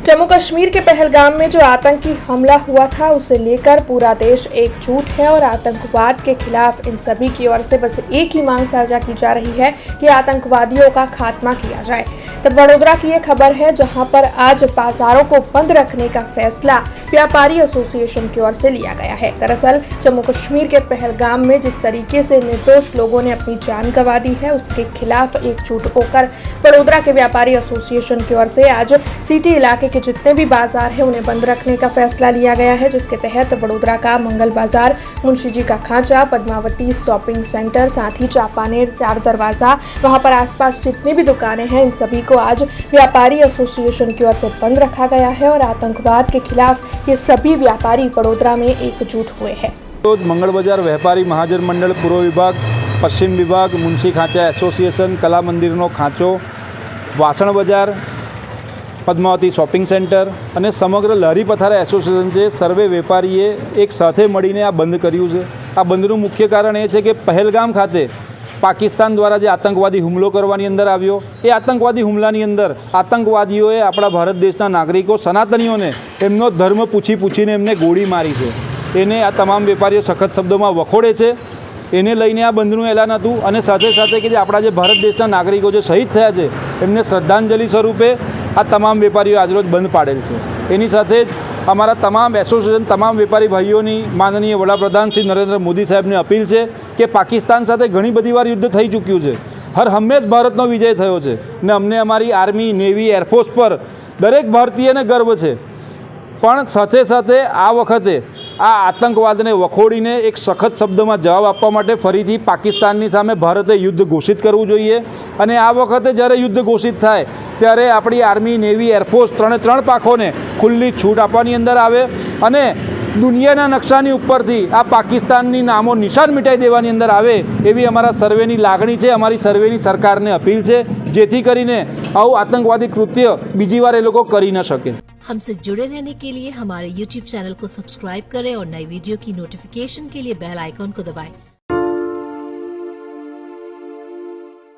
जम्मू कश्मीर के पहलगाम में जो आतंकी हमला हुआ था उसे लेकर पूरा देश एकजुट है और आतंकवाद के खिलाफ इन सभी की ओर से बस एक ही मांग साझा की जा रही है कि आतंकवादियों का खात्मा किया जाए। तब वडोदरा की ये खबर है जहां पर आज बाजारों को बंद रखने का फैसला व्यापारी एसोसिएशन की ओर से लिया गया है। दरअसल जम्मू कश्मीर के पहलगाम में जिस तरीके से निर्दोष लोगों ने अपनी जान गंवा दी है उसके खिलाफ एकजुट होकर वडोदरा के व्यापारी एसोसिएशन की ओर से आज सिटी इलाके के जितने भी बाजार हैं उन्हें बंद रखने का फैसला लिया गया है, जिसके तहत वडोदरा का मंगल बाजार, मुंशी जी का खांचा, पद्मावती शॉपिंग सेंटर, साथ ही चापानेर, चार दरवाजा, वहां पर आसपास जितनी भी दुकानें हैं इन सभी को आज व्यापारी एसोसिएशन की ओर से बंद रखा गया है और आतंकवाद के खिलाफ ये सभी व्यापारी वडोदरा में एकजुट हुए हैं। मंगल बाजार व्यापारी महाजन मंडल पूर्व विभाग, पश्चिम विभाग, मुंशी खांचा एसोसिएशन, कला मंदिरનો ખાંચો, વાસણ બજાર, પદ્માવતી શોપિંગ સેન્ટર અને સમગ્ર લારી પથારા એસોસિએશન છે સર્વે વેપારીએ એક સાથે મળીને આ બંધ કર્યું છે। આ બંધનું મુખ્ય કારણ એ છે કે પહેલગામ ખાતે પાકિસ્તાન દ્વારા જે આતંકવાદી હુમલો કરવાની અંદર આવ્યો એ આતંકવાદી હુમલાની અંદર આતંકવાદીઓએ આપણા ભારત દેશના નાગરિકો સનાતનીઓને એમનો ધર્મ પૂછીને એમને ગોળી મારી છે। એને આ તમામ વેપારીઓ સખત શબ્દોમાં વખોડે છે। એને લઈને આ બંધનું એલાન હતું અને સાથે સાથે કે જે આપણા જે ભારત દેશના નાગરિકો જે શહીદ થયા છે એમને શ્રદ્ધાંજલિ સ્વરૂપે આ તમામ વેપારીઓ આજરોજ બંધ પાડેલ છે। એની સાથે જ અમારા તમામ એસોસિએશન, તમામ વેપારી ભાઈઓની માનનીય વડાપ્રધાન શ્રી નરેન્દ્ર મોદી સાહેબને અપીલ છે કે પાકિસ્તાન સાથે ઘણી બધી વાર યુદ્ધ થઈ ચૂક્યું છે, હર હંમેશ ભારતનો વિજય થયો છે ને અમને અમારી આર્મી, નેવી, એરફોર્સ પર દરેક ભારતીયને ગર્વ છે। પણ સાથે સાથે આ વખતે આ આતંકવાદને વખોડીને એક સખત શબ્દમાં જવાબ આપવા માટે ફરીથી પાકિસ્તાનની સામે ભારતે યુદ્ધ ઘોષિત કરવું જોઈએ અને આ વખતે જ્યારે યુદ્ધ ઘોષિત થાય ત્યારે આપણી આર્મી, નેવી, એરફોર્સ ત્રણ પાંખોને ખુલ્લી છૂટ આપવાની અંદર આવે અને દુનિયાના નકશાની ઉપરથી આ પાકિસ્તાનની નામો નિશાન મિટાઈ દેવાની અંદર આવે એવી અમારા સર્વેની લાગણી છે, અમારી સર્વેની સરકારને અપીલ છે, જેથી કરીને આવું આતંકવાદી કૃત્ય બીજી વાર એ લોકો કરી ન શકે। हमसे जुड़े रहने के लिए हमारे YouTube चैनल को सब्सक्राइब करें और नई वीडियो की नोटिफिकेशन के लिए बेल आइकॉन को दबाएं।